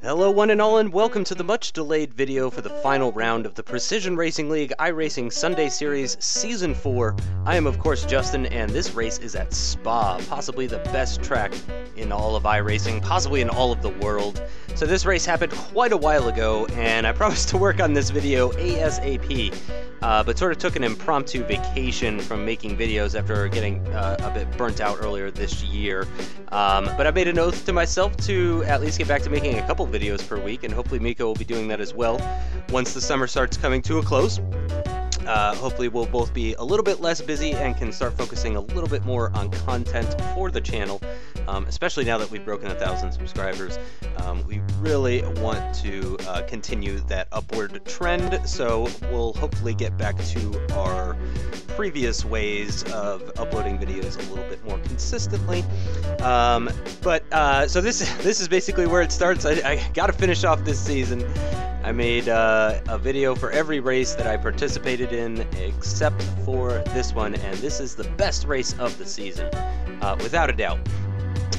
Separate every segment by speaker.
Speaker 1: Hello one and all, and welcome to the much delayed video for the final round of the Precision Racing League iRacing Sunday Series Season 4. I am of course Justin, and this race is at Spa, possibly the best track in all of iRacing, possibly in all of the world. So this race happened quite a while ago, and I promised to work on this video ASAP, but sort of took an impromptu vacation from making videos after getting a bit burnt out earlier this year. But I made an oath to myself to at least get back to making a couple videos per week, and hopefully Miko will be doing that as well once the summer starts coming to a close. Hopefully we'll both be a little bit less busy and can start focusing a little bit more on content for the channel, especially now that we've broken 1,000 subscribers. We really want to continue that upward trend, so we'll hopefully get back to our previous ways of uploading videos a little bit more consistently. So this is basically where it starts. I gotta finish off this season. I made a video for every race that I participated in except for this one, and this is the best race of the season, without a doubt.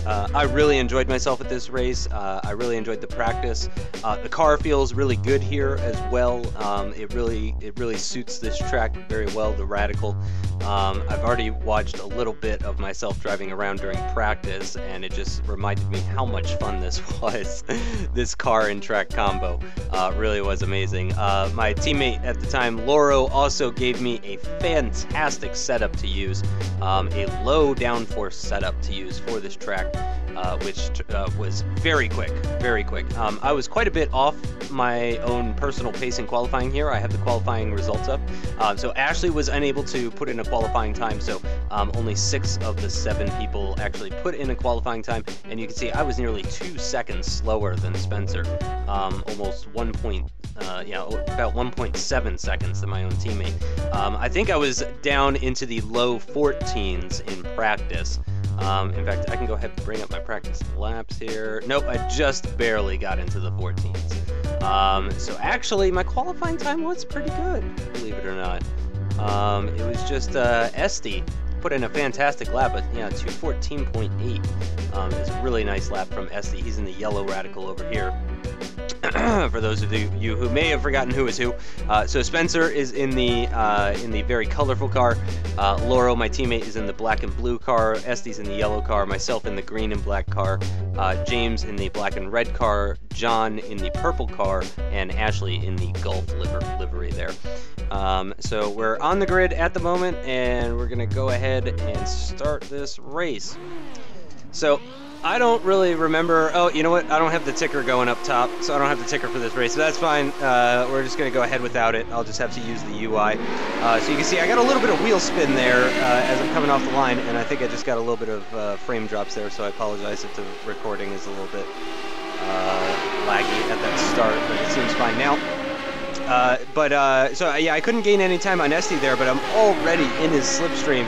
Speaker 1: I really enjoyed myself at this race. I really enjoyed the practice. The car feels really good here as well. It really suits this track very well, the Radical. I've already watched a little bit of myself driving around during practice, and it just reminded me how much fun this was. This car and track combo really was amazing. My teammate at the time, Lauro, also gave me a fantastic setup to use, a low downforce setup to use for this track. Which was very quick, very quick. I was quite a bit off my own personal pace in qualifying here. I have the qualifying results up. So Ashley was unable to put in a qualifying time, so only 6 of the 7 people actually put in a qualifying time, and you can see I was nearly 2 seconds slower than Spencer, almost about 1.7 seconds than my own teammate. I think I was down into the low 14s in practice. In fact, I can go ahead and bring up my practice laps here. Nope, I just barely got into the 14s. So actually, my qualifying time was pretty good, believe it or not. It was just Esty put in a fantastic lap, but yeah, 2:14.8 is a really nice lap from Esty. He's in the yellow Radical over here. For those of you who may have forgotten who is who, so Spencer is in the very colorful car. Lauro, my teammate, is in the black and blue car. Esty's in the yellow car. Myself in the green and black car. James in the black and red car. John in the purple car, and Ashley in the Gulf livery there. So we're on the grid at the moment, and we're gonna go ahead and start this race. So I don't really remember. Oh, you know what? I don't have the ticker going up top, so I don't have the ticker for this race. So that's fine. We're just going to go ahead without it. I'll just have to use the UI. So you can see I got a little bit of wheel spin there as I'm coming off the line, and I think I just got a little bit of frame drops there, so I apologize if the recording is a little bit laggy at that start, but it seems fine now. So yeah, I couldn't gain any time on Esty there, but I'm already in his slipstream.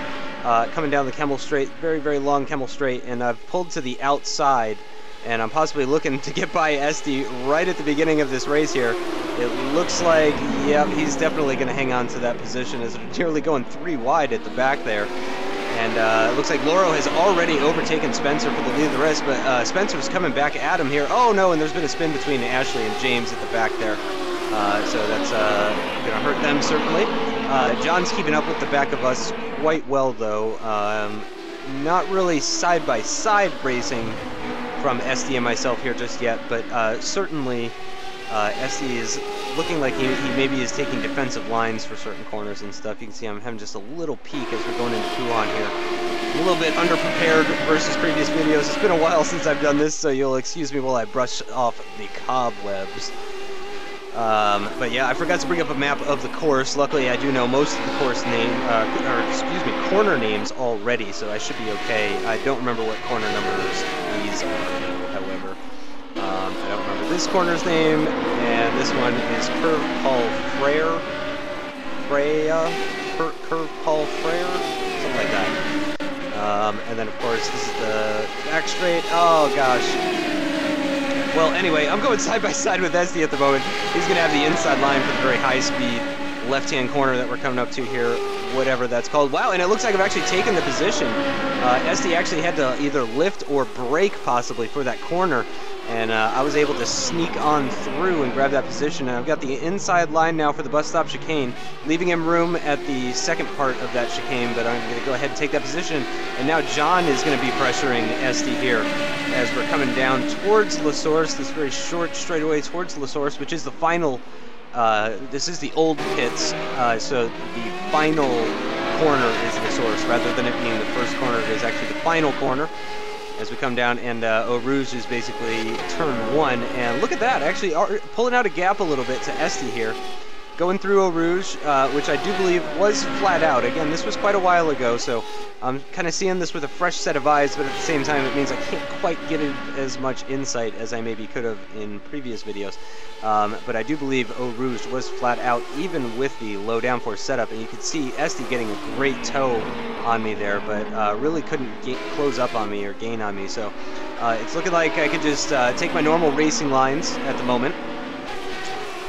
Speaker 1: Coming down the Camel Straight, very, very long Camel Straight, and I've pulled to the outside, and I'm possibly looking to get by Esty right at the beginning of this race here. It looks like, yep, he's definitely going to hang on to that position, as it's nearly going 3 wide at the back there. And it looks like Lauro has already overtaken Spencer for the lead of the race, but Spencer's coming back at him here. Oh no, and there's been a spin between Ashley and James at the back there. So that's going to hurt them, certainly. John's keeping up with the back of us quite well, though. Not really side-by-side racing from Esty and myself here just yet, but certainly Esty is looking like he maybe is taking defensive lines for certain corners and stuff. You can see I'm having just a little peek as we're going into Kuan here. I'm a little bit underprepared versus previous videos. It's been a while since I've done this, so you'll excuse me while I brush off the cobwebs. But yeah, I forgot to bring up a map of the course. Luckily, I do know most of the course corner names already, so I should be okay. I don't remember what corner numbers these are, however. I don't remember this corner's name, and this one is Curve Paul Frere. Curve Paul Frere? Something like that. And then, of course, this is the back straight. Oh, gosh. Well, anyway, I'm going side by side with Esty at the moment. He's going to have the inside line for the very high-speed left-hand corner that we're coming up to here whatever that's called. Wow, and it looks like I've actually taken the position. SD actually had to either lift or brake possibly for that corner, and I was able to sneak on through and grab that position. And I've got the inside line now for the bus stop chicane, leaving him room at the second part of that chicane, but I'm going to go ahead and take that position. And now John is going to be pressuring SD here as we're coming down towards La Source, this very short straightaway towards La Source, which is the final, this is the old pits, so the final corner is La Source, rather than it being the first corner, it is actually the final corner as we come down, and Eau Rouge is basically turn 1, and look at that, actually pulling out a gap a little bit to SD here, going through Eau Rouge, which I do believe was flat out. Again, this was quite a while ago, so I'm kind of seeing this with a fresh set of eyes, but at the same time it means I can't quite get as much insight as I maybe could have in previous videos. But I do believe Eau Rouge was flat out, even with the low downforce setup, and you can see SD getting a great toe on me there, but really couldn't close up on me or gain on me, so it's looking like I could just take my normal racing lines at the moment.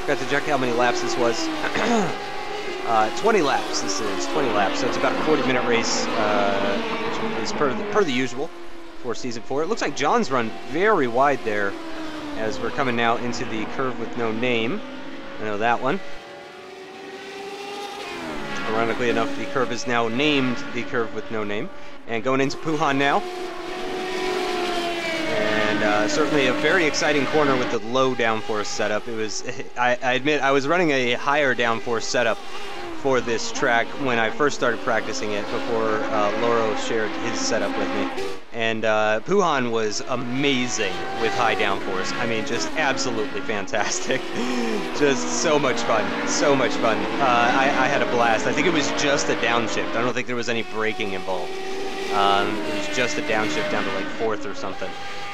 Speaker 1: Forgot to check how many laps this was. 20 laps, this is 20 laps, so it's about a 40-minute race, which is per the usual for Season 4. It looks like John's run very wide there as we're coming now into the curve with no name. I know that one. Ironically enough, the curve is now named the curve with no name. And going into Puhan now. And certainly a very exciting corner with the low downforce setup. It was, I admit, I was running a higher downforce setup for this track when I first started practicing it before Lauro shared his setup with me. And Puhan was amazing with high downforce. I mean, just absolutely fantastic. Just so much fun, so much fun. I had a blast. I think it was just a downshift. I don't think there was any braking involved. It was just a downshift down to like 4th or something.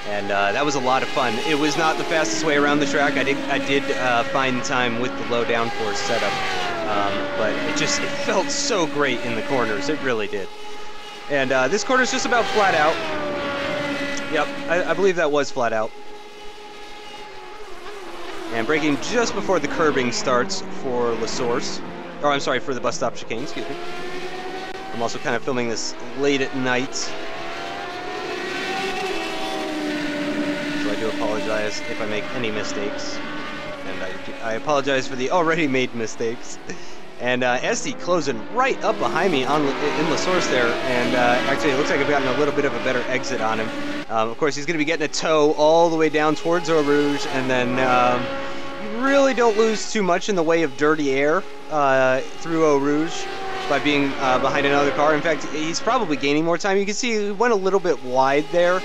Speaker 1: And that was a lot of fun. It was not the fastest way around the track. I did find time with the low downforce setup. But it felt so great in the corners. It really did. And this corner is just about flat out. Yep, I believe that was flat out. And braking just before the curbing starts for La Source. Or I'm sorry, for the bus stop chicane, excuse me. I'm also kind of filming this late at night. So I do apologize if I make any mistakes. And I apologize for the already made mistakes. And SD closing right up behind me in La Source there, and actually it looks like I've gotten a little bit of a better exit on him. Of course, he's going to be getting a tow all the way down towards Eau Rouge, and then you really don't lose too much in the way of dirty air through Eau Rouge by being behind another car. In fact, he's probably gaining more time. You can see he went a little bit wide there,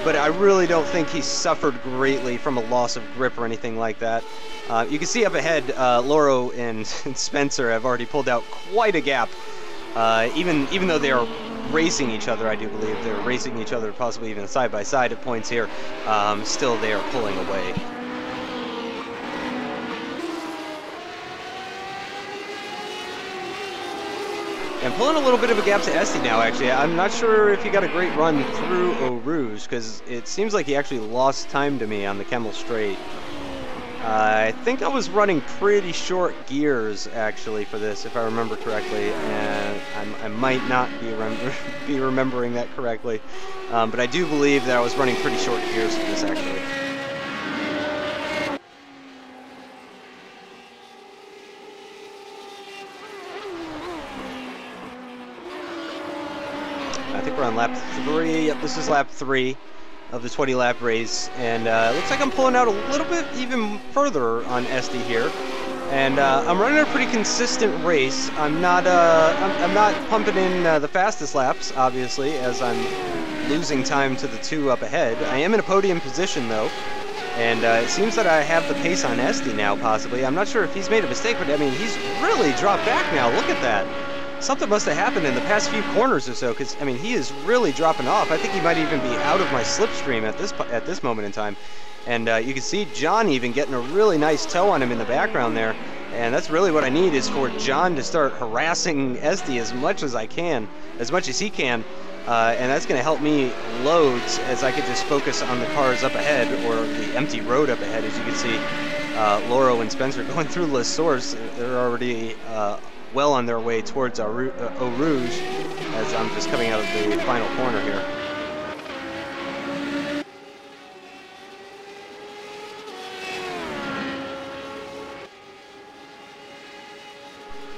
Speaker 1: but I really don't think he suffered greatly from a loss of grip or anything like that. You can see up ahead, Lauro and Spencer have already pulled out quite a gap. Even though they are racing each other, I do believe they're racing each other, possibly even side by side at points here. Still, they are pulling away. And pulling a little bit of a gap to SD now, actually. I'm not sure if he got a great run through Eau Rouge, because it seems like he actually lost time to me on the Kemmel Straight. I think I was running pretty short gears, actually, for this, if I remember correctly, and I might not be remembering that correctly. But I do believe that I was running pretty short gears for this, actually. I think we're on lap 3. Yep, this is lap 3 of the 20-lap race, and it looks like I'm pulling out a little bit even further on SD here. And I'm running a pretty consistent race. I'm not pumping in the fastest laps, obviously, as I'm losing time to the 2 up ahead. I am in a podium position, though, and it seems that I have the pace on SD now, possibly. I'm not sure if he's made a mistake, but I mean, he's really dropped back now. Look at that. Something must have happened in the past few corners or so, because I mean, he is really dropping off. I think he might even be out of my slipstream at this moment in time. And you can see John even getting a really nice tow on him in the background there. And that's really what I need, is for John to start harassing SD as much as I can, as much as he can. And that's going to help me loads, as I could just focus on the cars up ahead, or the empty road up ahead. As you can see, Lauro and Spencer going through La Source. They're already well on their way towards Eau Rouge, as I'm just coming out of the final corner here.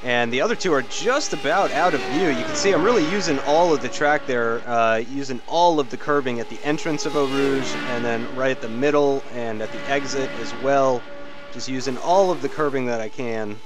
Speaker 1: And the other two are just about out of view. You can see I'm really using all of the track there, using all of the curbing at the entrance of Eau Rouge, and then right at the middle and at the exit as well. Just using all of the curbing that I can.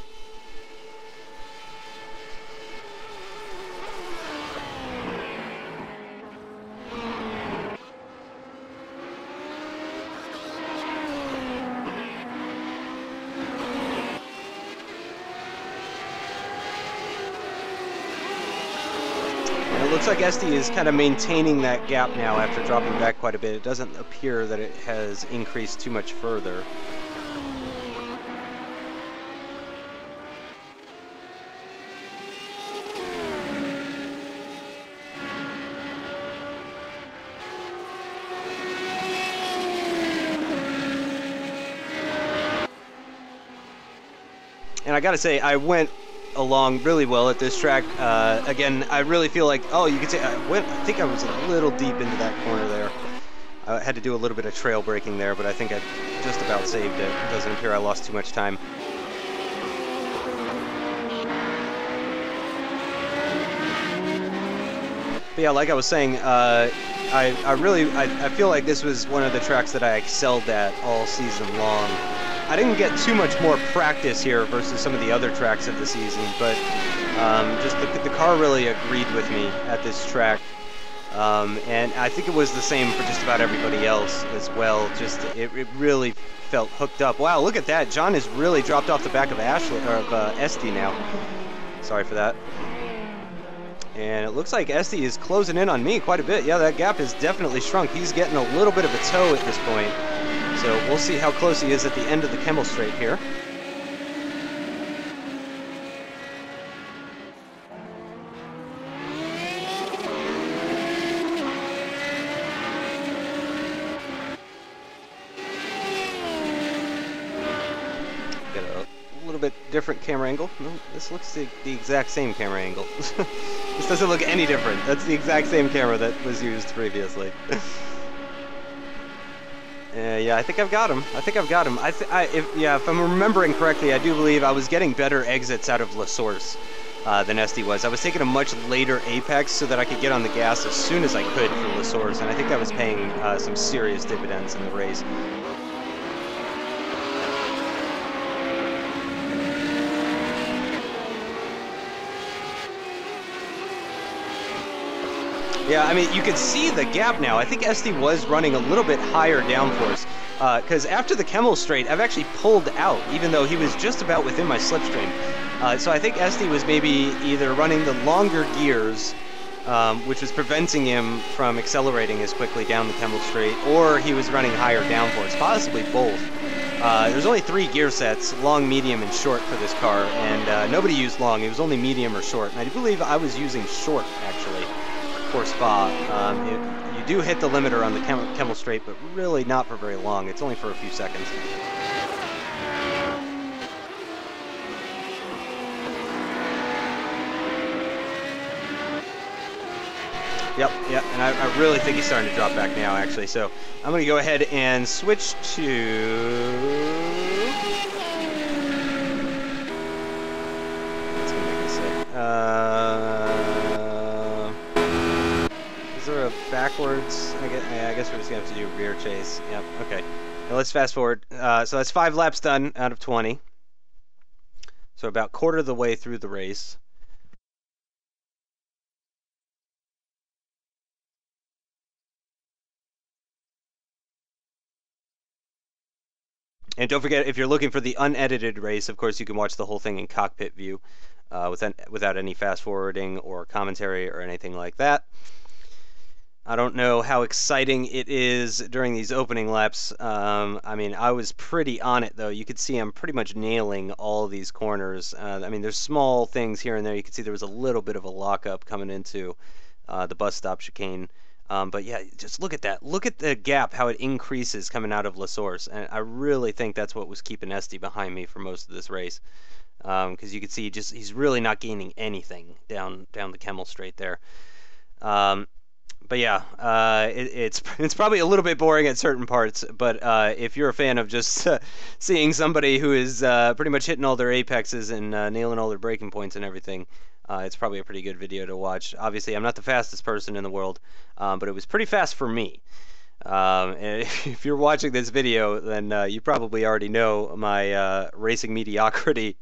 Speaker 1: Looks like SD is kind of maintaining that gap now after dropping back quite a bit. It doesn't appear that it has increased too much further. And I gotta say, I went along really well at this track. Again, I really feel like, oh, you could say I think I was a little deep into that corner there. I had to do a little bit of trail braking there, but I think I just about saved it. It doesn't appear I lost too much time. But yeah, like I was saying, I feel like this was one of the tracks that I excelled at all season long. I didn't get too much more practice here versus some of the other tracks of the season, but just the car really agreed with me at this track. And I think it was the same for just about everybody else as well. Just it really felt hooked up. Wow, look at that. John has really dropped off the back of SD now. Sorry for that. And it looks like SD is closing in on me quite a bit. Yeah, that gap has definitely shrunk. He's getting a little bit of a toe at this point. So we'll see how close he is at the end of the Kemmel Straight here. Get a little bit different camera angle. No, this looks the exact same camera angle. This doesn't look any different. That's the exact same camera that was used previously. Yeah, I think I've got him. If I'm remembering correctly, I do believe I was getting better exits out of La Source than SD was. I was taking a much later apex so that I could get on the gas as soon as I could for La Source, and I think that was paying some serious dividends in the race. Yeah, I mean, you can see the gap now. I think SD was running a little bit higher downforce, because after the Kemmel Straight, I've actually pulled out, even though he was just about within my slipstream. So I think SD was maybe either running the longer gears, which was preventing him from accelerating as quickly down the Kemmel Straight, or he was running higher downforce, possibly both. There's only 3 gear sets, long, medium, and short for this car, and nobody used long. It was only medium or short, and I believe I was using short, actually, for Spa. You do hit the limiter on the Kemmel Straight, but really not for very long. It's only for a few seconds. Yep, and I really think he's starting to drop back now, actually. So I'm going to go ahead and switch to... Let's make this is there a backwards? I guess we're just going to have to do rear chase. Yep, okay. Now let's fast forward. So that's 5 laps done out of 20. So about quarter of the way through the race. And don't forget, if you're looking for the unedited race, of course, you can watch the whole thing in cockpit view without any fast forwarding or commentary or anything like that. I don't know how exciting it is during these opening laps. I mean, I was pretty on it, though. You could see I'm pretty much nailing all these corners. I mean, there's small things here and there. You can see there was a little bit of a lockup coming into the bus stop chicane. But yeah, just look at that. Look at the gap, how it increases coming out of La Source. And I really think that's what was keeping Esty behind me for most of this race. Because you can see he's really not gaining anything down the Kemmel straight there. But yeah, it's probably a little bit boring at certain parts, but if you're a fan of just seeing somebody who is pretty much hitting all their apexes and nailing all their braking points and everything, it's probably a pretty good video to watch. Obviously, I'm not the fastest person in the world, but it was pretty fast for me. And if you're watching this video, then you probably already know my racing mediocrity.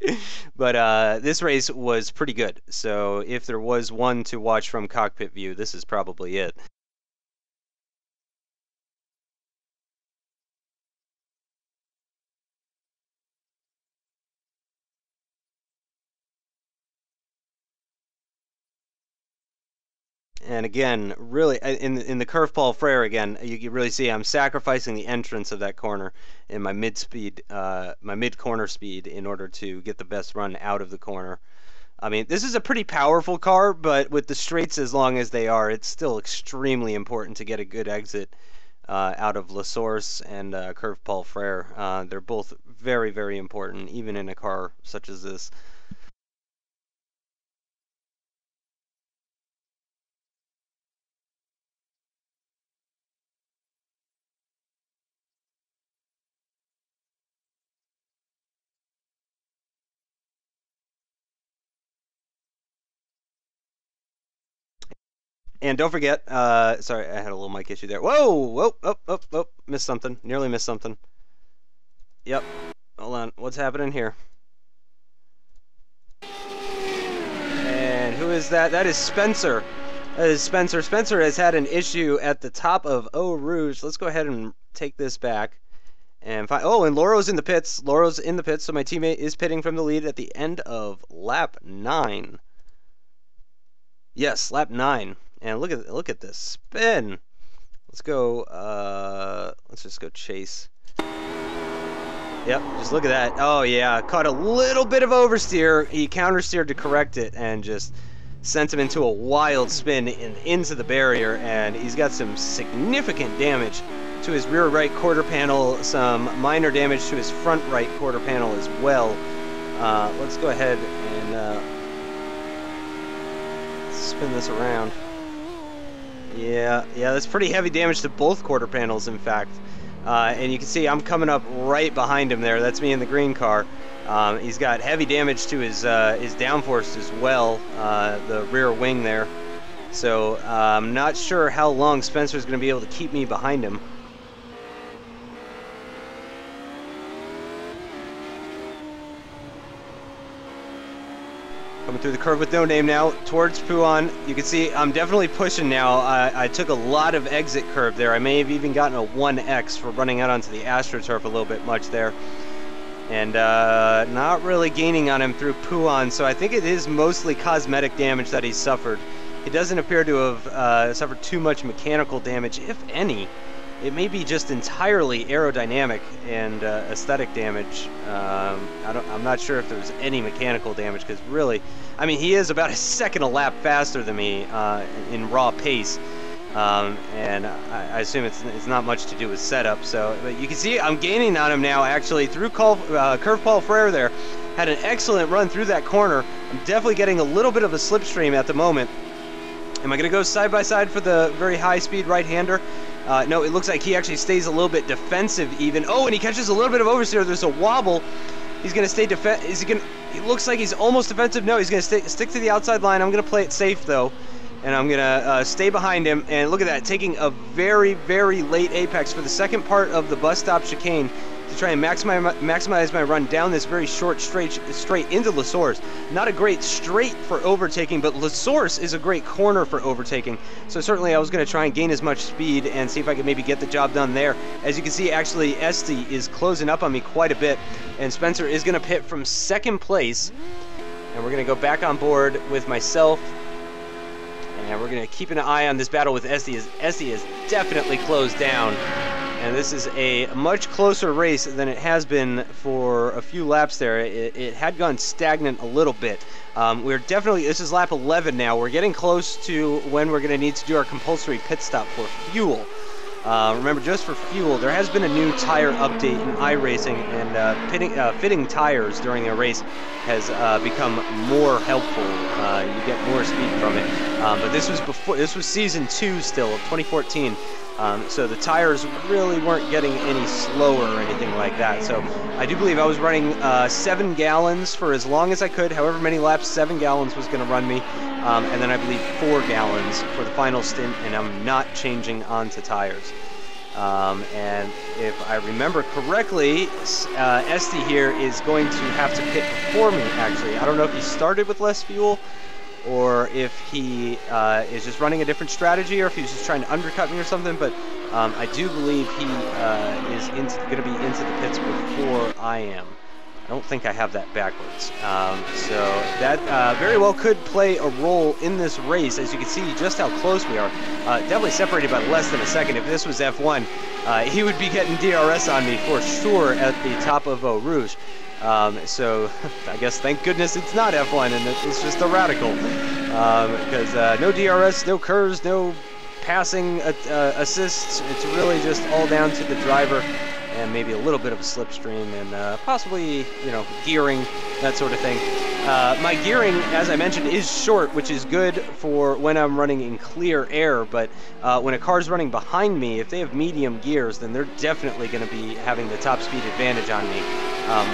Speaker 1: But this race was pretty good. So if there was one to watch from cockpit view, this is probably it. And again, really, in the curve Paul Frere again, you can really see I'm sacrificing the entrance of that corner in my mid-corner speed in order to get the best run out of the corner. I mean, this is a pretty powerful car, but with the straights as long as they are, it's still extremely important to get a good exit out of La Source and curve Paul Frere. They're both very, very important, even in a car such as this. And don't forget, sorry, I had a little mic issue there. Whoa, whoa, oh, oh, oh, missed something. Nearly missed something. Yep. Hold on. What's happening here? And who is that? That is Spencer. That is Spencer. Spencer has had an issue at the top of Eau Rouge. Let's go ahead and take this back. And find, oh, and Laura's in the pits. Laura's in the pits, so my teammate is pitting from the lead at the end of lap 9. Yes, lap 9. And look at this spin. Let's go. Let's just go chase. Yep, just look at that. Oh yeah, caught a little bit of oversteer. He countersteered to correct it and just sent him into a wild spin into the barrier. And he's got some significant damage to his rear right quarter panel. Some minor damage to his front right quarter panel as well. Let's go ahead and spin this around. Yeah, that's pretty heavy damage to both quarter panels, in fact. And you can see I'm coming up right behind him there. That's me in the green car. He's got heavy damage to his downforce as well, the rear wing there. So I'm not sure how long Spencer's going to be able to keep me behind him. Coming through the curve with No Name now, towards Pouan. You can see I'm definitely pushing now. I took a lot of exit curve there. I may have even gotten a 1x for running out onto the AstroTurf a little bit much there. And not really gaining on him through Pouan, so I think it is mostly cosmetic damage that he's suffered. He doesn't appear to have suffered too much mechanical damage, if any. It may be just entirely aerodynamic and aesthetic damage. I'm not sure if there's any mechanical damage, because really, I mean, he is about a second a lap faster than me in raw pace, and I assume it's not much to do with setup. So, but you can see I'm gaining on him now, actually, through curve Paul Frere there. Had an excellent run through that corner. I'm definitely getting a little bit of a slipstream at the moment. Am I going to go side by side for the very high-speed right-hander? No, it looks like he actually stays a little bit defensive even. Oh, and he catches a little bit of oversteer. There's a wobble. He's going to stay defensive. Is he going to... It looks like he's almost defensive. No, he's going to stick to the outside line. I'm going to play it safe, though. And I'm going to stay behind him. And look at that, taking a very, very late apex for the second part of the bus stop chicane to try and maximize my run down this very short straight into La Source. Not a great straight for overtaking, but La Source is a great corner for overtaking. So certainly I was going to try and gain as much speed and see if I could maybe get the job done there. As you can see, actually, Esty is closing up on me quite a bit, and Spencer is going to pit from second place. And we're going to go back on board with myself, and we're going to keep an eye on this battle with Esty, as Esty is definitely closed down. And this is a much closer race than it has been for a few laps there. It had gone stagnant a little bit. We're definitely, this is lap 11 now. We're getting close to when we're going to need to do our compulsory pit stop for fuel. Remember, just for fuel, there has been a new tire update in iRacing, and fitting tires during a race has become more helpful. You get more speed from it. But this was season 2 still of 2014. So the tires really weren't getting any slower or anything like that. So I do believe I was running 7 gallons for as long as I could, however many laps 7 gallons was going to run me. And then I believe 4 gallons for the final stint, and I'm not changing onto tires. And if I remember correctly, Esty here is going to have to pit before me, actually. I don't know if he started with less fuel, or if he is just running a different strategy, or if he's just trying to undercut me or something, but I do believe he is going to be into the pits before I am. I don't think I have that backwards. So that very well could play a role in this race. As you can see just how close we are. Definitely separated by less than a second. If this was F1, he would be getting DRS on me for sure at the top of Eau Rouge. So I guess thank goodness it's not F1 and it's just a Radical. Because no DRS, no curves, no passing assists. It's really just all down to the driver, and maybe a little bit of a slipstream, and possibly, you know, gearing, that sort of thing. My gearing, as I mentioned, is short, which is good for when I'm running in clear air, but when a car's running behind me, if they have medium gears, then they're definitely going to be having the top speed advantage on me,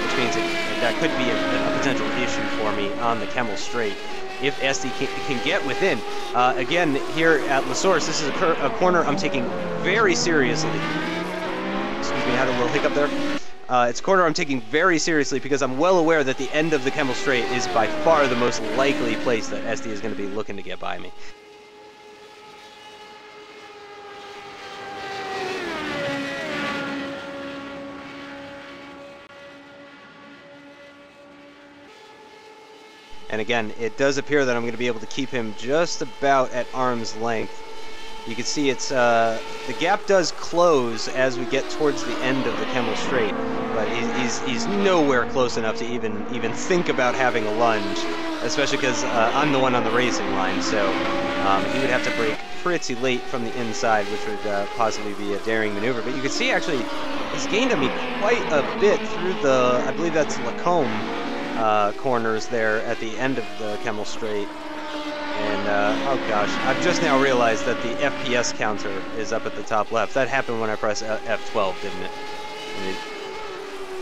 Speaker 1: which means that could be a potential issue for me on the Kemmel Straight if Esty can get within. Again, here at La Source, this is a corner I'm taking very seriously. Excuse me, I had a little hiccup there. It's a corner I'm taking very seriously because I'm well aware that the end of the Kemmel Straight is by far the most likely place that Esty is going to be looking to get by me. And again, it does appear that I'm going to be able to keep him just about at arm's length. You can see it's the gap does close as we get towards the end of the Kemmel Straight, but he's nowhere close enough to even think about having a lunge, especially because I'm the one on the racing line, so he would have to brake pretty late from the inside, which would possibly be a daring maneuver. But you can see actually he's gained on me quite a bit through the, I believe that's Lacombe corners there at the end of the Kemmel Straight. And, oh gosh, I've just now realized that the FPS counter is up at the top left. That happened when I pressed F12, didn't it?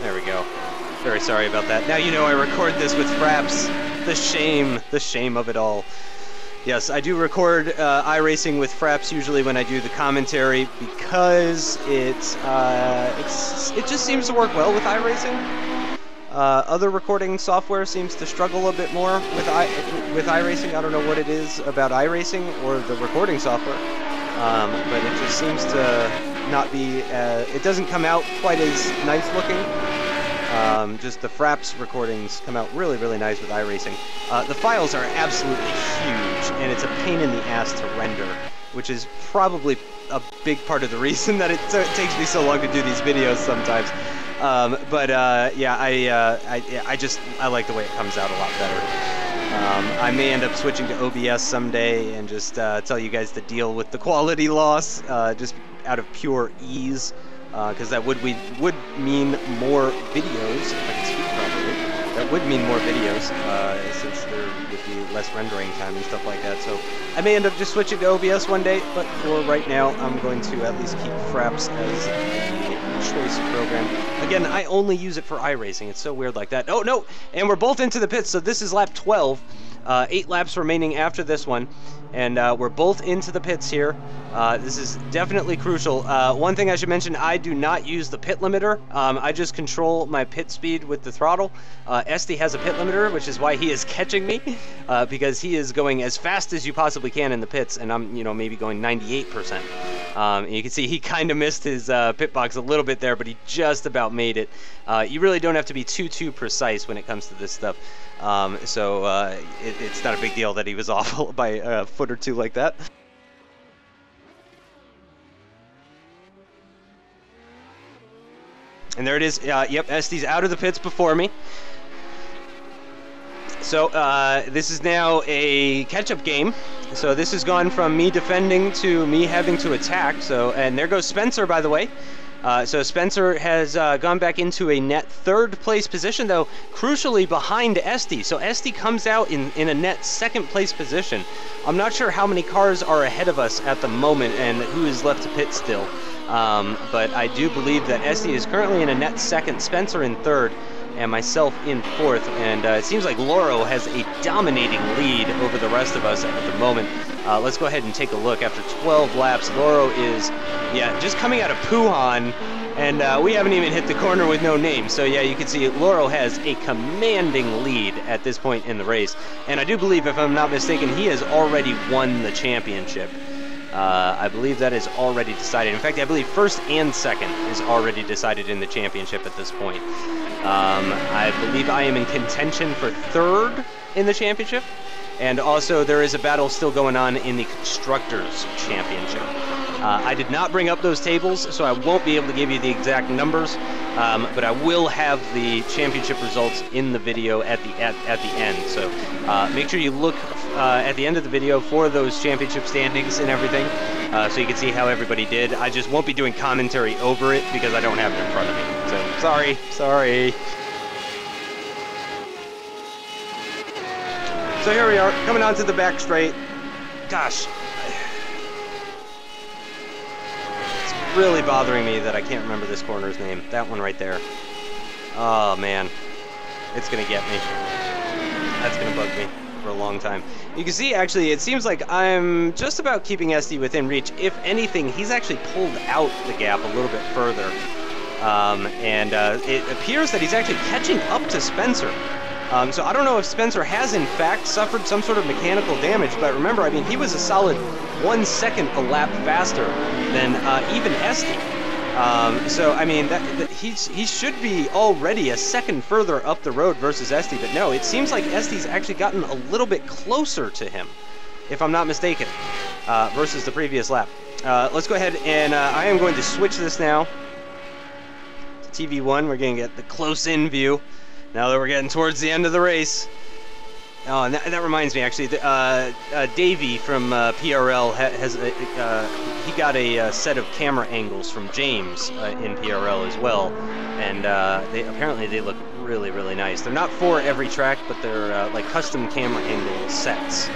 Speaker 1: There we go. Very sorry about that. Now you know I record this with fraps. The shame of it all. Yes, I do record iRacing with fraps usually when I do the commentary because it just seems to work well with iRacing. Other recording software seems to struggle a bit more with iRacing. I don't know what it is about iRacing or the recording software, but it just seems to not be, it doesn't come out quite as nice looking. Just the fraps recordings come out really, really nice with iRacing. The files are absolutely huge, and it's a pain in the ass to render, which is probably a big part of the reason that it takes me so long to do these videos sometimes. Yeah, I like the way it comes out a lot better. I may end up switching to OBS someday and just tell you guys to deal with the quality loss, just out of pure ease, because that would mean more videos. If I can speak properly, that would mean more videos, since there would be less rendering time and stuff like that. So I may end up just switching to OBS one day, but for right now, I'm going to at least keep fraps as the choice program. Again, I only use it for iRacing. It's so weird like that. Oh, no! And we're both into the pits, so this is lap 12. 8 laps remaining after this one. And we're both into the pits here. This is definitely crucial. One thing I should mention, I do not use the pit limiter. I just control my pit speed with the throttle. Esty has a pit limiter, which is why he is catching me, because he is going as fast as you possibly can in the pits, and I'm, you know, maybe going 98%. And you can see he kind of missed his pit box a little bit there, but he just about made it. You really don't have to be too precise when it comes to this stuff. It's not a big deal that he was off by a foot or two like that. And there it is. Yep, Esti's out of the pits before me. So this is now a catch-up game. So this has gone from me defending to me having to attack. So, and there goes Spencer, by the way. So Spencer has gone back into a net third place position, though crucially behind Esti. So Esti comes out in a net second place position. I'm not sure how many cars are ahead of us at the moment and who is left to pit still. But I do believe that Esti is currently in a net second, Spencer in third, and myself in fourth. And it seems like Lauro has a dominating lead over the rest of us at the moment. Let's go ahead and take a look. After 12 laps, Lauro is, just coming out of Puhan, and we haven't even hit the corner with no name. So yeah, you can see Lauro has a commanding lead at this point in the race. And I do believe, if I'm not mistaken, he has already won the championship. I believe that is already decided. In fact, I believe first and second is already decided in the championship at this point. I believe I am in contention for third in the championship. And also, there is a battle still going on in the Constructors' Championship. I did not bring up those tables, so I won't be able to give you the exact numbers, but I will have the championship results in the video at the end. So make sure you look at the end of the video for those championship standings and everything, so you can see how everybody did. I just won't be doing commentary over it because I don't have it in front of me. So sorry. So here we are, coming onto the back straight. Gosh, it's really bothering me that I can't remember this corner's name. That one right there. Oh man, it's gonna get me. That's gonna bug me for a long time. You can see, actually, it seems like I'm just about keeping Esti within reach. If anything, he's actually pulled out the gap a little bit further. It appears that he's actually catching up to Spencer. So I don't know if Spencer has in fact suffered some sort of mechanical damage, but remember, I mean, he was a solid 1 second a lap faster than even Esti. So I mean, he should be already a second further up the road versus Esti, but no, it seems like Esti's actually gotten a little bit closer to him, if I'm not mistaken, versus the previous lap. Let's go ahead and I am going to switch this now to TV1. We're going to get the close-in view. Now that we're getting towards the end of the race. Oh, and that reminds me, actually, Davey from PRL he got a set of camera angles from James in PRL as well, and apparently they look really, really nice. They're not for every track, but they're like custom camera angle sets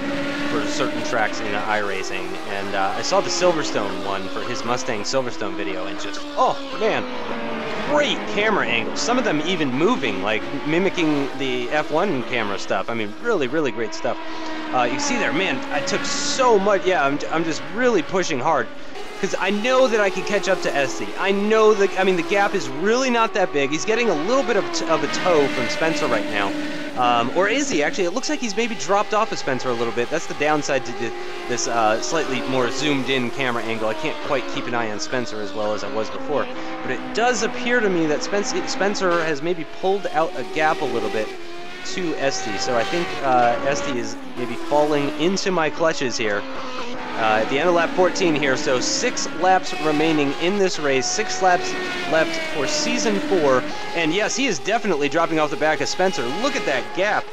Speaker 1: for certain tracks in iRacing. And I saw the Silverstone one for his Mustang Silverstone video, and just, oh man, great camera angles. Some of them even moving, like mimicking the F1 camera stuff. I mean, really, really great stuff. You can see there, man, I took so much. Yeah, I'm just really pushing hard because I know that I can catch up to Esti. I know that, I mean, the gap is really not that big. He's getting a little bit of a toe from Spencer right now. Or is he? Actually, it looks like he's maybe dropped off of Spencer a little bit. That's the downside to this slightly more zoomed-in camera angle. I can't quite keep an eye on Spencer as well as I was before. But it does appear to me that Spencer has maybe pulled out a gap a little bit to Esti. So I think Esti is maybe falling into my clutches here. At the end of lap 14 here, so 6 laps remaining in this race, 6 laps left for Season 4, and yes, he is definitely dropping off the back of Spencer. Look at that gap.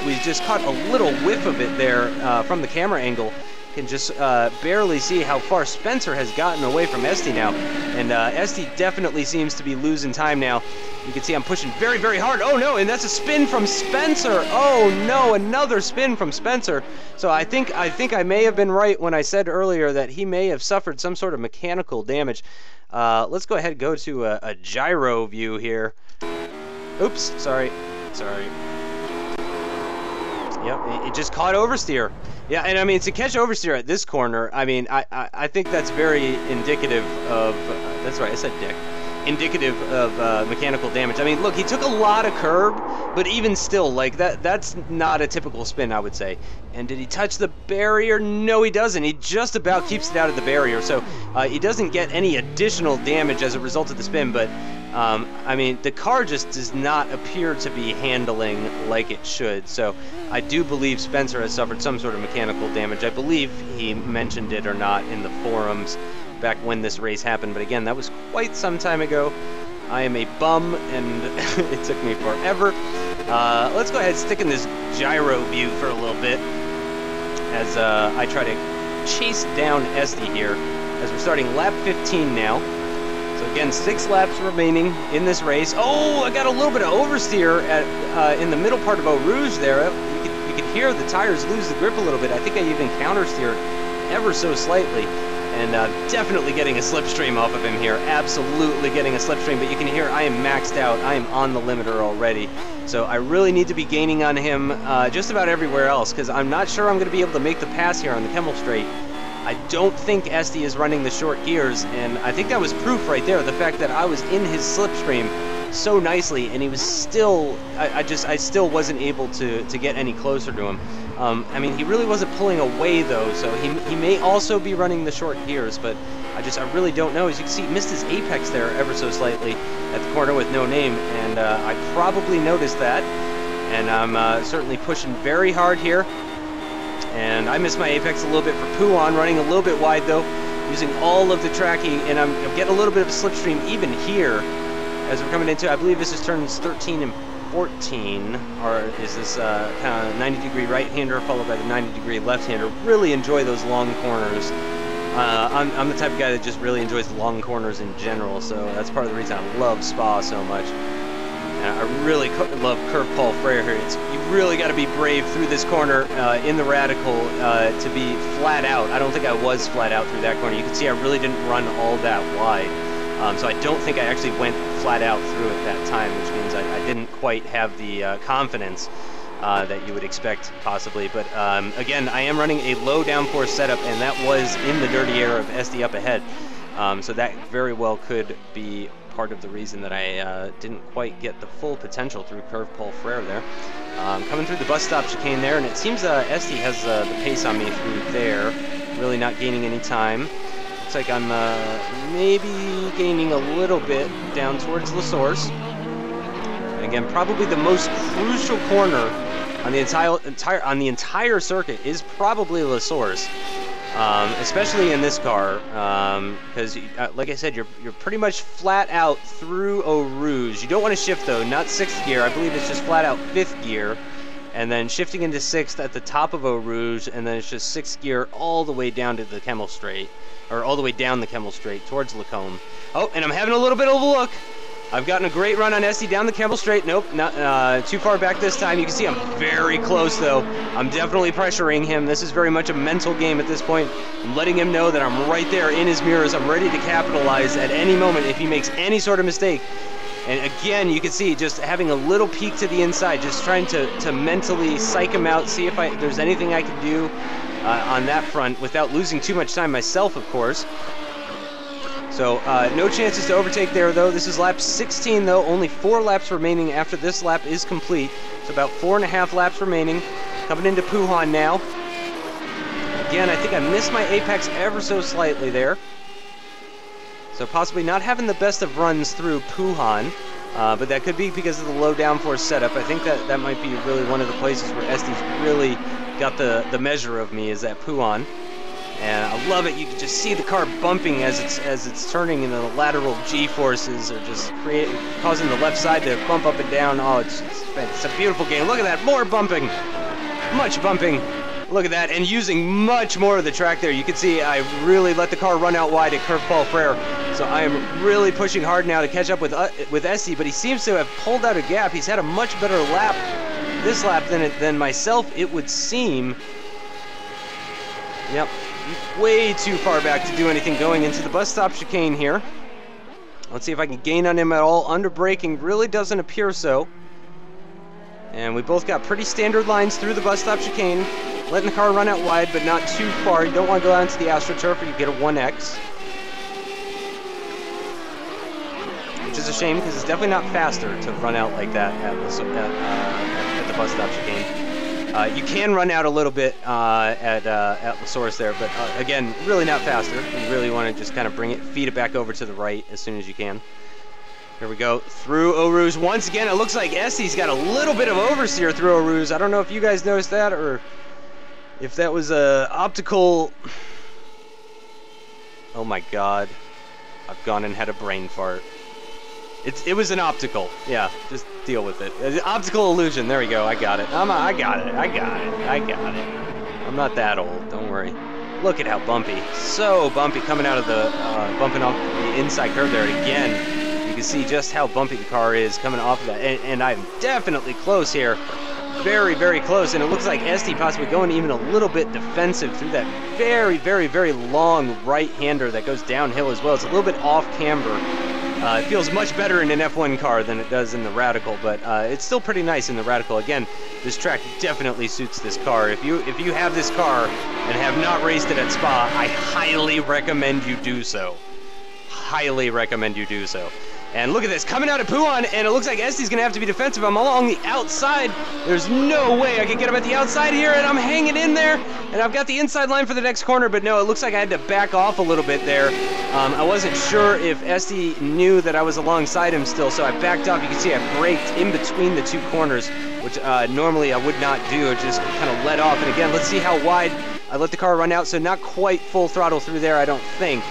Speaker 1: We just caught a little whiff of it there from the camera angle. Can just barely see how far Spencer has gotten away from Esti now, and Esti definitely seems to be losing time now. You can see I'm pushing very, very hard. Oh no, and that's a spin from Spencer. Oh no, another spin from Spencer. So I think I may have been right when I said earlier that he may have suffered some sort of mechanical damage. Let's go ahead and go to a gyro view here. Oops, sorry. Yep, it just caught oversteer. Yeah, and I mean, to catch oversteer at this corner, I mean, I think that's very indicative of, that's right, I said dick, indicative of mechanical damage. I mean, look, he took a lot of curb, but even still, like, that's not a typical spin, I would say. And did he touch the barrier? No, he doesn't. He just about keeps it out of the barrier, so he doesn't get any additional damage as a result of the spin, but I mean, the car just does not appear to be handling like it should, so I do believe Spencer has suffered some sort of mechanical damage. I believe he mentioned it or not in the forums back when this race happened, but again, that was quite some time ago. I am a bum, and it took me forever. Let's go ahead and stick in this gyro view for a little bit as I try to chase down Esty here, as we're starting lap 15 now. So again, 6 laps remaining in this race. Oh, I got a little bit of oversteer at in the middle part of Eau Rouge there. You could hear the tires lose the grip a little bit. I think I even countersteered ever so slightly. And definitely getting a slipstream off of him here. Absolutely getting a slipstream, but you can hear I am maxed out. I am on the limiter already. So I really need to be gaining on him just about everywhere else, because I'm not sure I'm going to be able to make the pass here on the Kemmel Straight. I don't think Esty is running the short gears, and I think that was proof right there, the fact that I was in his slipstream so nicely, and he was still, I still wasn't able to get any closer to him. I mean, he really wasn't pulling away though, so he may also be running the short gears, but I really don't know. As you can see, he missed his apex there ever so slightly at the corner with no name, and I probably noticed that, and I'm certainly pushing very hard here. And I missed my apex a little bit for Pouan, running a little bit wide though, using all of the tracking, and I'm getting a little bit of a slipstream even here as we're coming into, I believe this is turns 13 and 14, or is this kind of 90-degree right-hander followed by the 90-degree left-hander. Really enjoy those long corners. I'm the type of guy that just really enjoys long corners in general, so that's part of the reason I love Spa so much. And I really love Curve Paul Frere here. You really got to be brave through this corner in the Radical to be flat out. I don't think I was flat out through that corner. You can see I really didn't run all that wide. So I don't think I actually went flat out through it that time, which means I didn't quite have the confidence that you would expect possibly. But again, I am running a low downforce setup, and that was in the dirty air of SD up ahead. So that very well could be part of the reason that I didn't quite get the full potential through Curve Paul Frere there. Coming through the bus stop chicane there, and it seems SD has the pace on me through there, really not gaining any time. Looks like I'm maybe gaining a little bit down towards La Source. And again, probably the most crucial corner on the entire circuit is probably La Source. Especially in this car, because like I said, you're pretty much flat out through Eau Rouge. You don't want to shift though, not 6th gear. I believe it's just flat out 5th gear, and then shifting into 6th at the top of Eau Rouge, and then it's just 6th gear all the way down to the Kemmel Straight, or all the way down the Kemmel Straight towards Lacombe. Oh, and I'm having a little bit of a look. I've gotten a great run on Esty down the Kemmel Straight. Nope, not too far back this time. You can see I'm very close though. I'm definitely pressuring him. This is very much a mental game at this point. I'm letting him know that I'm right there in his mirrors. I'm ready to capitalize at any moment if he makes any sort of mistake. And again, you can see just having a little peek to the inside, just trying to mentally psych him out, see if there's anything I can do on that front without losing too much time myself, of course. So no chances to overtake there though. This is lap 16 though, only 4 laps remaining after this lap is complete. It's about 4.5 laps remaining. Coming into Pouan now. Again, I think I missed my apex ever so slightly there. So possibly not having the best of runs through Pouan, but that could be because of the low downforce setup. I think that might be really one of the places where Esty's really got the measure of me, is at Pouan. And I love it. You can just see the car bumping as it's turning, and the lateral G-forces are just causing the left side to bump up and down. Oh, it's a beautiful game. Look at that, more bumping, much bumping. Look at that, and using much more of the track there. You can see I really let the car run out wide at Curve Paul Frere. So I am really pushing hard now to catch up with Esty, but he seems to have pulled out a gap. He's had a much better lap this lap than myself, it would seem. Yep. Way too far back to do anything going into the bus stop chicane here. Let's see if I can gain on him at all. Under braking really doesn't appear so. And we both got pretty standard lines through the bus stop chicane. Letting the car run out wide, but not too far. You don't want to go out into the AstroTurf or you get a 1X. Which is a shame because it's definitely not faster to run out like that at the bus stop chicane. You can run out a little bit at La Source there, but again, really not faster. You really want to just kind of feed it back over to the right as soon as you can. Here we go, through Eau Rouge. Once again, it looks like Esty's got a little bit of oversteer through Eau Rouge. I don't know if you guys noticed that, or if that was a optical... Oh my god. I've gone and had a brain fart. It was an optical. Yeah, just deal with it. Optical illusion. There we go. I got it. I got it. I'm not that old. Don't worry. Look at how bumpy. So bumpy coming out of the, bumping off the inside curve there. And again, you can see just how bumpy the car is coming off of that. And I'm definitely close here. Very, very close. And it looks like SD possibly going even a little bit defensive through that very, very, very long right-hander that goes downhill as well. It's a little bit off camber. It feels much better in an F1 car than it does in the Radical, but it's still pretty nice in the Radical. Again, this track definitely suits this car. If you have this car and have not raced it at Spa, I highly recommend you do so. Highly recommend you do so. And look at this, coming out of Pouan, and it looks like Esti's going to have to be defensive. I'm along the outside. There's no way I can get him at the outside here, and I'm hanging in there. And I've got the inside line for the next corner, but no, it looks like I had to back off a little bit there. I wasn't sure if Esti knew that I was alongside him still, so I backed off. You can see I braked in between the two corners, which normally I would not do. I just kind of let off. And again, let's see how wide I let the car run out, so not quite full throttle through there, I don't think.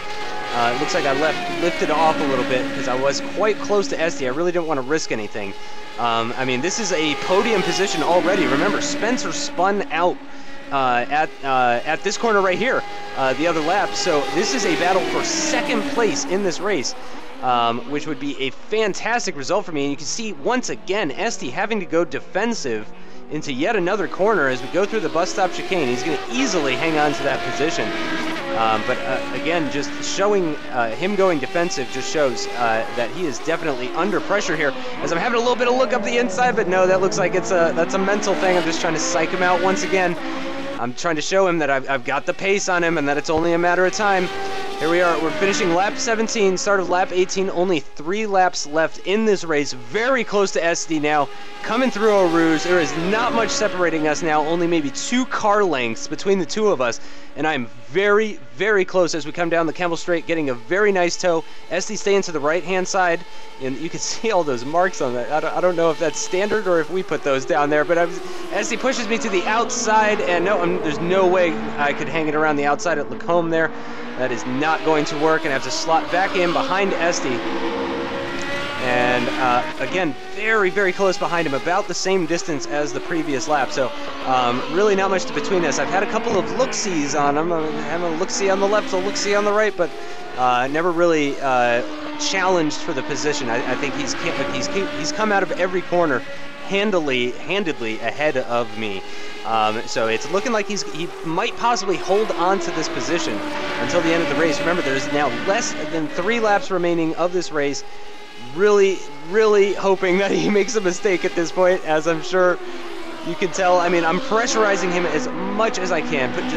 Speaker 1: It looks like I lifted off a little bit because I was quite close to Esti. I really didn't want to risk anything. I mean, this is a podium position already. Remember, Spencer spun out at this corner right here the other lap. So this is a battle for second place in this race, which would be a fantastic result for me. And you can see, once again, Esti having to go defensive into yet another corner as we go through the bus stop chicane. He's going to easily hang on to that position. But again, just showing him going defensive just shows that he is definitely under pressure here. As I'm having a little bit of look up the inside, but no, that looks like that's a mental thing. I'm just trying to psych him out once again. I'm trying to show him that I've got the pace on him and that it's only a matter of time. Here we are, we're finishing lap 17, start of lap 18, only 3 laps left in this race. Very close to SD now, coming through Eau Rouge. There is not much separating us now, only maybe 2 car lengths between the two of us. And I'm very, very close as we come down the Campbell Straight, getting a very nice toe. SD staying to the right-hand side, and you can see all those marks on that. I don't know if that's standard or if we put those down there, but SD pushes me to the outside, and no, there's no way I could hang it around the outside at Lacombe there. That is not going to work, and I have to slot back in behind SD. And again, very, very close behind him, about the same distance as the previous lap. So really not much between us. I've had a couple of look-sees on him. I'm having a look-see on the left, a look-see on the right, but never really challenged for the position. I think he's come out of every corner handedly ahead of me. So it's looking like he might possibly hold on to this position until the end of the race. Remember, there's now less than 3 laps remaining of this race. Really, really hoping that he makes a mistake at this point, as I'm sure you can tell. I mean, I'm pressurizing him as much as I can, but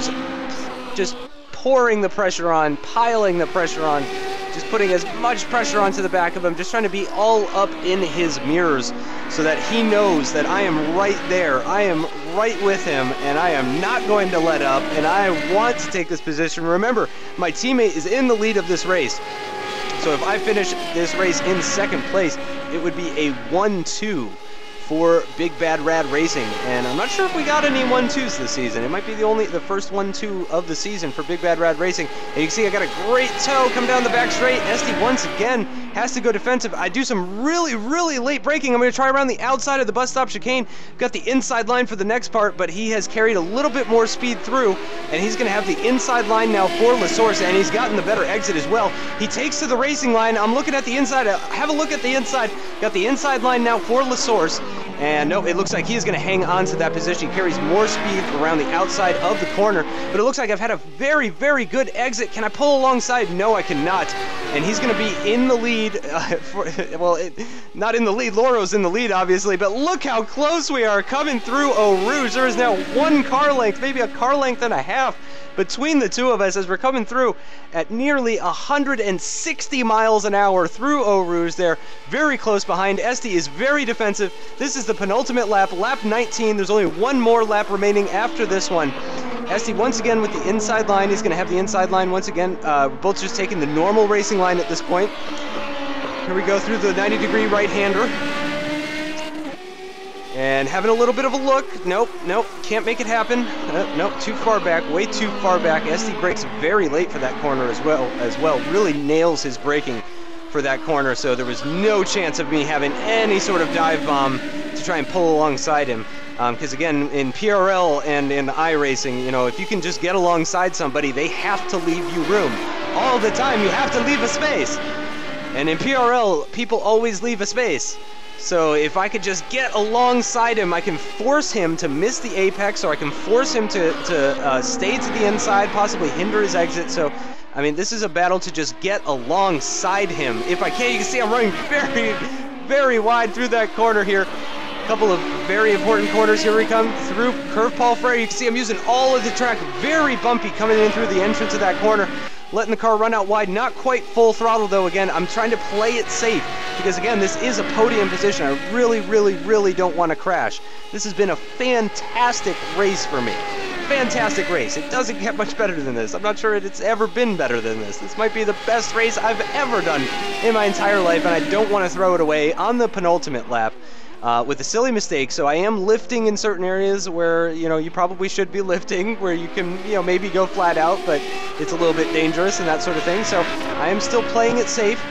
Speaker 1: just pouring the pressure on, piling the pressure on, just putting as much pressure onto the back of him, just trying to be all up in his mirrors so that he knows that I am right there. I am right with him, and I am not going to let up, and I want to take this position. Remember, my teammate is in the lead of this race. So if I finish this race in second place, it would be a 1-2 for Big Bad Rad Racing. And I'm not sure if we got any 1-2s this season. It might be the first 1-2 of the season for Big Bad Rad Racing. And you can see I got a great toe come down the back straight. SD once again has to go defensive. I do some really, really late braking. I'm going to try around the outside of the bus stop chicane. Got the inside line for the next part, but he has carried a little bit more speed through, and he's going to have the inside line now for La Source, and he's gotten the better exit as well. He takes to the racing line. I'm looking at the inside. Have a look at the inside. Got the inside line now for La Source. And no, it looks like he is going to hang on to that position. He carries more speed around the outside of the corner, but it looks like I've had a very, very good exit. Can I pull alongside? No, I cannot. And he's going to be in the lead. Not in the lead. Loro's in the lead, obviously, but look how close we are coming through Eau Rouge. There is now 1 car length, maybe a car length and a half between the two of us as we're coming through at nearly 160 miles an hour through Eau Rouge there. Very close behind. Esti is very defensive. This is the penultimate lap, lap 19. There's only 1 more lap remaining after this one. Esti once again with the inside line. He's going to have the inside line once again. We're both just taking the normal racing line at this point. Here we go through the 90-degree right-hander. And having a little bit of a look. Nope, can't make it happen. Nope, too far back, way too far back. SD brakes very late for that corner as well. Really nails his braking for that corner, so there was no chance of me having any sort of dive bomb to try and pull alongside him. Because again, in PRL and in iRacing, you know, if you can just get alongside somebody, they have to leave you room. All the time, you have to leave a space. And in PRL, people always leave a space. So if I could just get alongside him, I can force him to miss the apex, or I can force him to stay to the inside, possibly hinder his exit. So, I mean, this is a battle to just get alongside him. If I can, you can see I'm running very, very wide through that corner here. A couple of very important corners. Here we come through Curve Paul Frere. You can see I'm using all of the track, very bumpy coming in through the entrance of that corner. Letting the car run out wide, not quite full throttle though. Again, I'm trying to play it safe because again, this is a podium position. I really, really, really don't want to crash. This has been a fantastic race for me. Fantastic race. It doesn't get much better than this. I'm not sure it's ever been better than this. This might be the best race I've ever done in my entire life, and I don't want to throw it away on the penultimate lap. With a silly mistake, so I am lifting in certain areas where, you know, you probably should be lifting, where you can, you know, maybe go flat out, but it's a little bit dangerous and that sort of thing. So I am still playing it safe.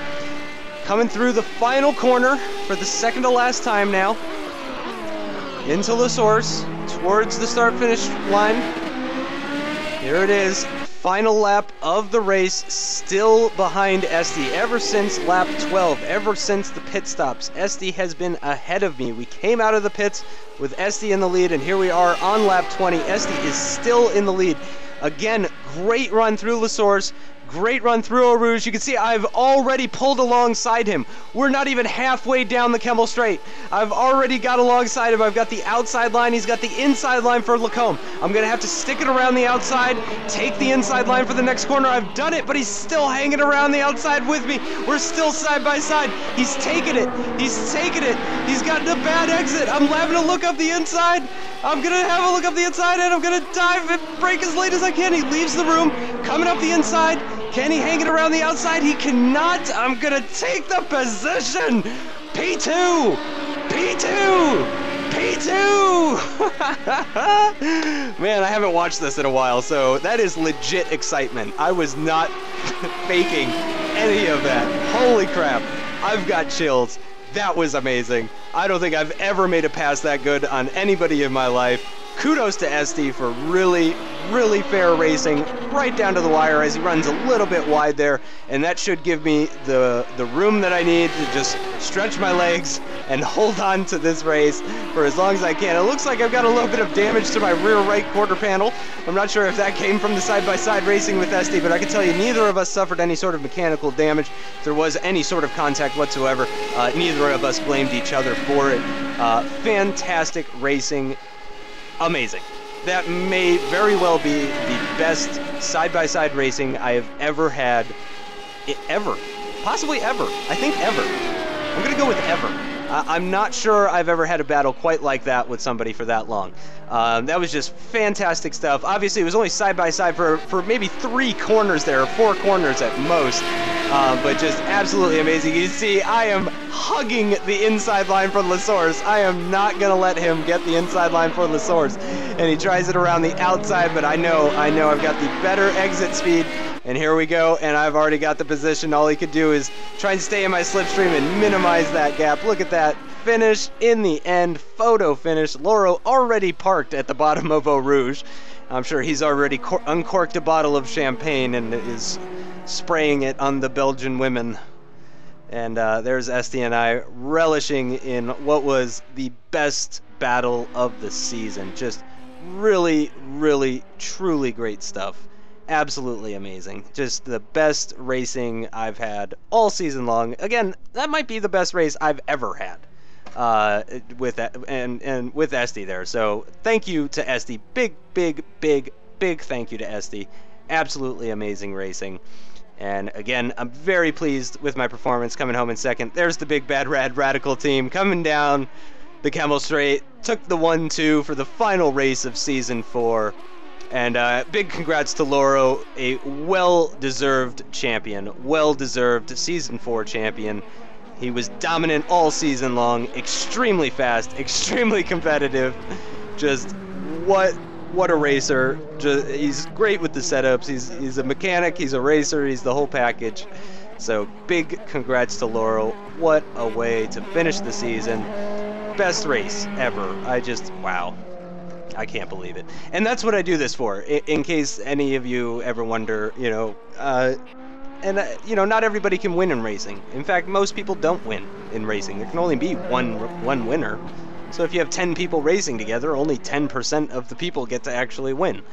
Speaker 1: Coming through the final corner for the second to last time now. Into La Source, towards the start-finish line. Here it is. Final lap of the race, still behind Esty. Ever since lap 12, ever since the pit stops, Esty has been ahead of me. We came out of the pits with Esty in the lead, and here we are on lap 20. Esty is still in the lead. Again, great run through La Source. Great run through Eau Rouge. You can see I've already pulled alongside him. We're not even halfway down the Kemmel Straight. I've already got alongside him. I've got the outside line. He's got the inside line for Lacombe. I'm going to have to stick it around the outside, take the inside line for the next corner. I've done it, but he's still hanging around the outside with me. We're still side by side. He's taking it. He's taking it. He's gotten a bad exit. I'm having to look up the inside. I'm going to have a look up the inside, and I'm going to dive and brake as late as I can. He leaves the room, coming up the inside. Can he hang it around the outside? He cannot. I'm going to take the position. P2. P2. P2. Man, I haven't watched this in a while, so that is legit excitement. I was not faking any of that. Holy crap. I've got chills. That was amazing. I don't think I've ever made a pass that good on anybody in my life. Kudos to Esty for really, really fair racing right down to the wire as he runs a little bit wide there, and that should give me the room that I need to just stretch my legs and hold on to this race for as long as I can. It looks like I've got a little bit of damage to my rear right quarter panel. I'm not sure if that came from the side-by-side racing with Esty, but I can tell you neither of us suffered any sort of mechanical damage. If there was any sort of contact whatsoever, neither of us blamed each other for it. Fantastic racing. Amazing. That may very well be the best side-by-side racing I have ever had. Ever. Possibly ever. I think ever. I'm going to go with ever. I'm not sure I've ever had a battle quite like that with somebody for that long. That was just fantastic stuff. Obviously, it was only side-by-side for maybe 3 corners there, or 4 corners at most. But just absolutely amazing. You see, I am hugging the inside line for La Source. I am not going to let him get the inside line for La Source. And he tries it around the outside, but I know I've got the better exit speed. And here we go, and I've already got the position. All he could do is try and stay in my slipstream and minimize that gap. Look at that. Finish in the end. Photo finish. Lauro already parked at the bottom of Eau Rouge. I'm sure he's already uncorked a bottle of champagne and is spraying it on the Belgian women. And there's Esty and I relishing in what was the best battle of the season. Just really, really, truly great stuff. Absolutely amazing. Just the best racing I've had all season long. Again, that might be the best race I've ever had with Esty there. So thank you to Esty. Big, big, big, big thank you to Esty. Absolutely amazing racing. And again, I'm very pleased with my performance coming home in second. There's the big bad Radical team coming down the Kemmel Straight. Took the 1-2 for the final race of season 4. And big congrats to Lauro, a well-deserved champion, well-deserved Season 4 champion. He was dominant all season long, extremely fast, extremely competitive. Just what a racer. He's great with the setups. He's a mechanic, he's a racer, he's the whole package. So big congrats to Laurel. What a way to finish the season. Best race ever. Wow. I can't believe it. And that's what I do this for, in case any of you ever wonder, you know, not everybody can win in racing. In fact, most people don't win in racing. There can only be one winner. So if you have 10 people racing together, only 10% of the people get to actually win.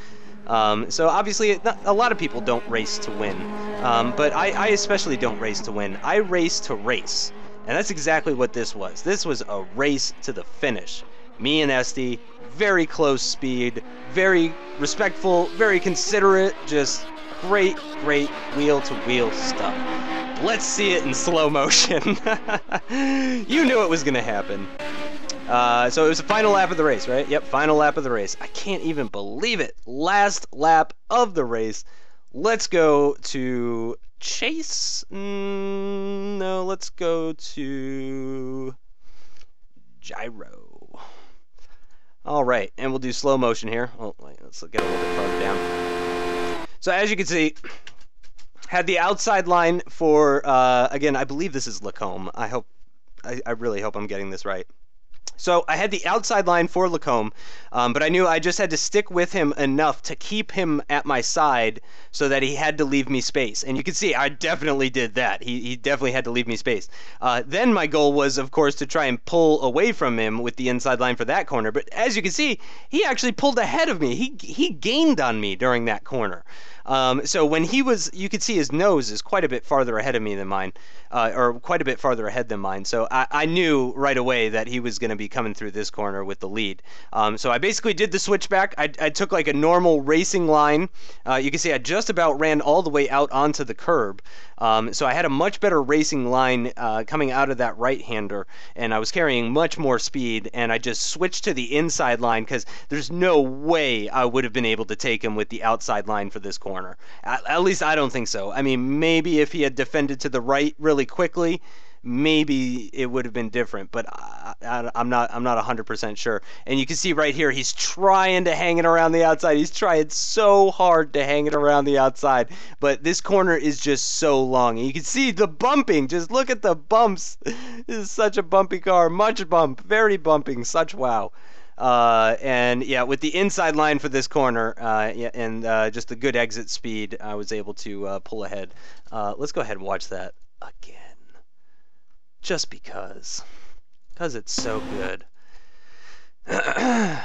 Speaker 1: So obviously, a lot of people don't race to win. But I especially don't race to win. I race to race. And that's exactly what this was. This was a race to the finish. Me and Esty, very close speed, very respectful, very considerate, just great wheel-to-wheel stuff. Let's see it in slow motion. You knew it was going to happen. So it was the final lap of the race, right? Yep, final lap of the race. I can't even believe it. Last lap of the race. Let's go to Chase. No, let's go to Gyro. All right, and we'll do slow motion here. Oh, wait, let's get a little bit farther down. So as you can see, had the outside line for, again, I believe this is Lacombe. I really hope I'm getting this right. So I had the outside line for Lacombe, but I knew I just had to stick with him enough to keep him at my side so that he had to leave me space. And you can see I definitely did that. He definitely had to leave me space. Then my goal was, of course, to try and pull away from him with the inside line for that corner. But as you can see, he actually pulled ahead of me. He gained on me during that corner. So when he was, you could see his nose is quite a bit farther ahead of me than mine, or quite a bit farther ahead than mine. So I knew right away that he was going to be coming through this corner with the lead. So I basically did the switchback. I took like a normal racing line. You can see I just about ran all the way out onto the curb. So I had a much better racing line coming out of that right-hander, and I was carrying much more speed, and I just switched to the inside line because there's no way I would have been able to take him with the outside line for this corner. At least I don't think so. I mean, maybe if he had defended to the right really quickly, maybe it would have been different, but I'm not 100% sure. And you can see right here, he's trying to hang it around the outside. He's trying so hard to hang it around the outside, but this corner is just so long. And you can see the bumping. Just look at the bumps. This is such a bumpy car. Much bump. Very bumping. Such wow. And yeah, with the inside line for this corner, yeah, and just the good exit speed, I was able to pull ahead. Let's go ahead and watch that again. Just because it's so good. I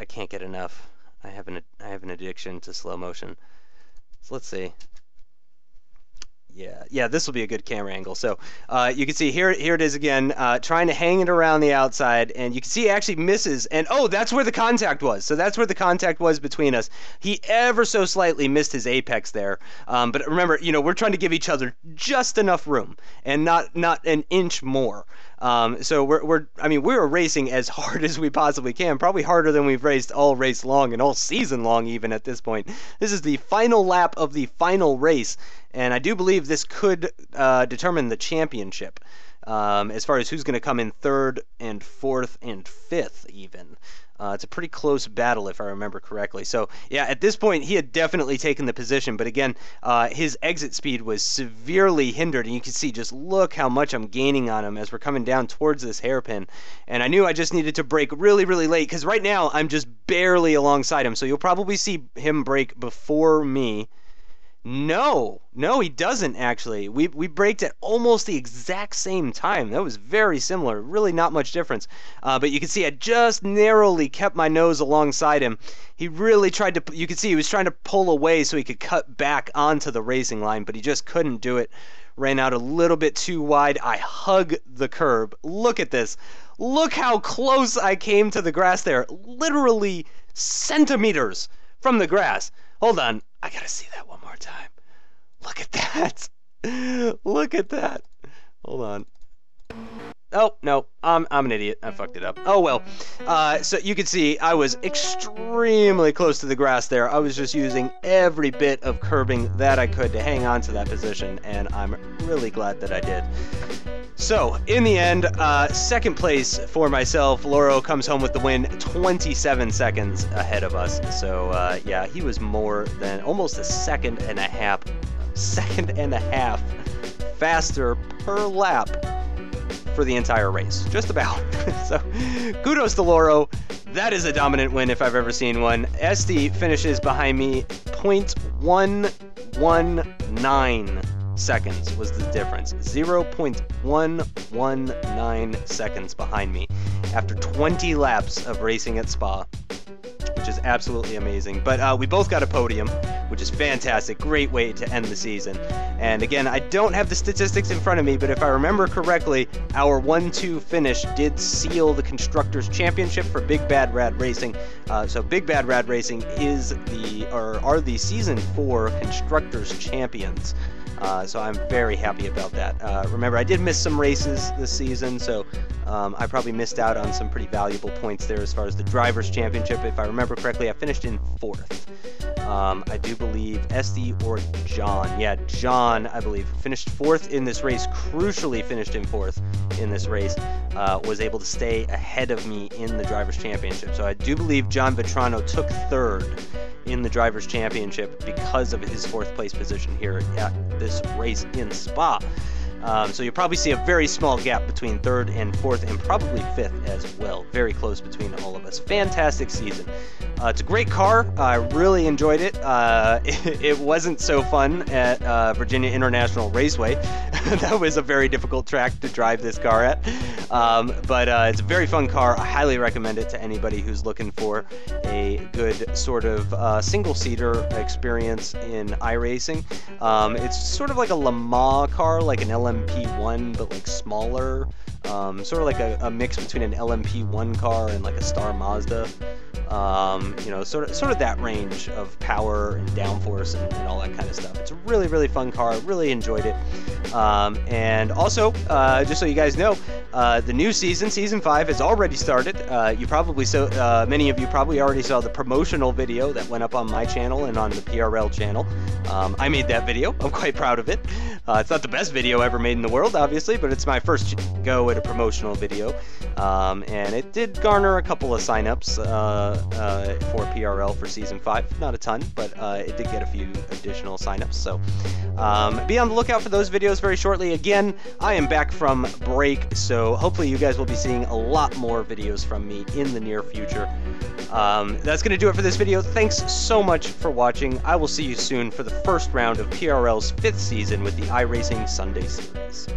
Speaker 1: can't get enough. I have an addiction to slow motion. So let's see. Yeah, this will be a good camera angle. So you can see here it is again, trying to hang it around the outside, and you can see it actually misses, and oh, that's where the contact was. So that's where the contact was between us. He ever so slightly missed his apex there, but remember, you know, we're trying to give each other just enough room, and not an inch more. So we're racing as hard as we possibly can, probably harder than we've raced all race long and all season long even at this point. This is the final lap of the final race, and I do believe this could determine the championship as far as who's going to come in third and fourth and fifth even. It's a pretty close battle if I remember correctly. So yeah, at this point he had definitely taken the position, but again, his exit speed was severely hindered, and you can see, just look how much I'm gaining on him as we're coming down towards this hairpin. And I knew I just needed to brake really late, because right now I'm just barely alongside him, so you'll probably see him brake before me. No, he doesn't actually. We braked at almost the exact same time. That was very similar, really not much difference. But you can see I just narrowly kept my nose alongside him. He really tried to, you can see he was trying to pull away so he could cut back onto the racing line, but he just couldn't do it. Ran out a little bit too wide. I hug the curb. Look at this. Look how close I came to the grass there. Literally centimeters from the grass. Hold on. I gotta see that one more time. Look at that. Look at that. Hold on. Oh, no. I'm an idiot. I fucked it up. Oh, well. So you can see I was extremely close to the grass there. I was just using every bit of curbing that I could to hang on to that position, and I'm really glad that I did. So, in the end, second place for myself. Lauro comes home with the win, 27 seconds ahead of us. So, yeah, he was more than almost a second and a half second and a half faster per lap for the entire race. Just about. So kudos to Loro. That is a dominant win if I've ever seen one. Esti finishes behind me. 0.119 seconds was the difference. 0.119 seconds behind me after 20 laps of racing at Spa, which is absolutely amazing. But we both got a podium, which is fantastic. Great way to end the season. And again, I don't have the statistics in front of me, but if I remember correctly, our 1-2 finish did seal the Constructors' Championship for Big Bad Rad Racing. So Big Bad Rad Racing is are the Season 4 Constructors' Champions. So I'm very happy about that. Remember, I did miss some races this season, so I probably missed out on some pretty valuable points there as far as the Drivers' Championship. If I remember correctly, I finished in 4th. I do believe Esti or John. Yeah, John, I believe, finished 4th in this race, crucially finished in 4th in this race, was able to stay ahead of me in the Drivers' Championship. So I do believe John Vetrano took 3rd in the Drivers' Championship because of his 4th place position here at this race in Spa. So you'll probably see a very small gap between 3rd and 4th, and probably 5th as well. Very close between all of us. Fantastic season. It's a great car. I really enjoyed it. It wasn't so fun at Virginia International Raceway. That was a very difficult track to drive this car at. But it's a very fun car. I highly recommend it to anybody who's looking for a good sort of single-seater experience in iRacing. It's sort of like a Le Mans car, like an LMP1, but like smaller. Sort of like a mix between an LMP1 car and like a Star Mazda. You know, sort of that range of power and downforce and all that kind of stuff. It's a really, really fun car. Really enjoyed it. And also, just so you guys know, the new season, Season 5, has already started. You probably many of you probably already saw the promotional video that went up on my channel and on the PRL channel. I made that video. I'm quite proud of it. It's not the best video ever made in the world, obviously, but it's my first go at a promotional video. And it did garner a couple of signups for PRL for Season 5. Not a ton, but it did get a few additional signups. So be on the lookout for those videos very shortly. Again, I am back from break, so hopefully you guys will be seeing a lot more videos from me in the near future. That's going to do it for this video. Thanks so much for watching. I will see you soon for the first round of PRL's 5th season with the iRacing Sunday Series.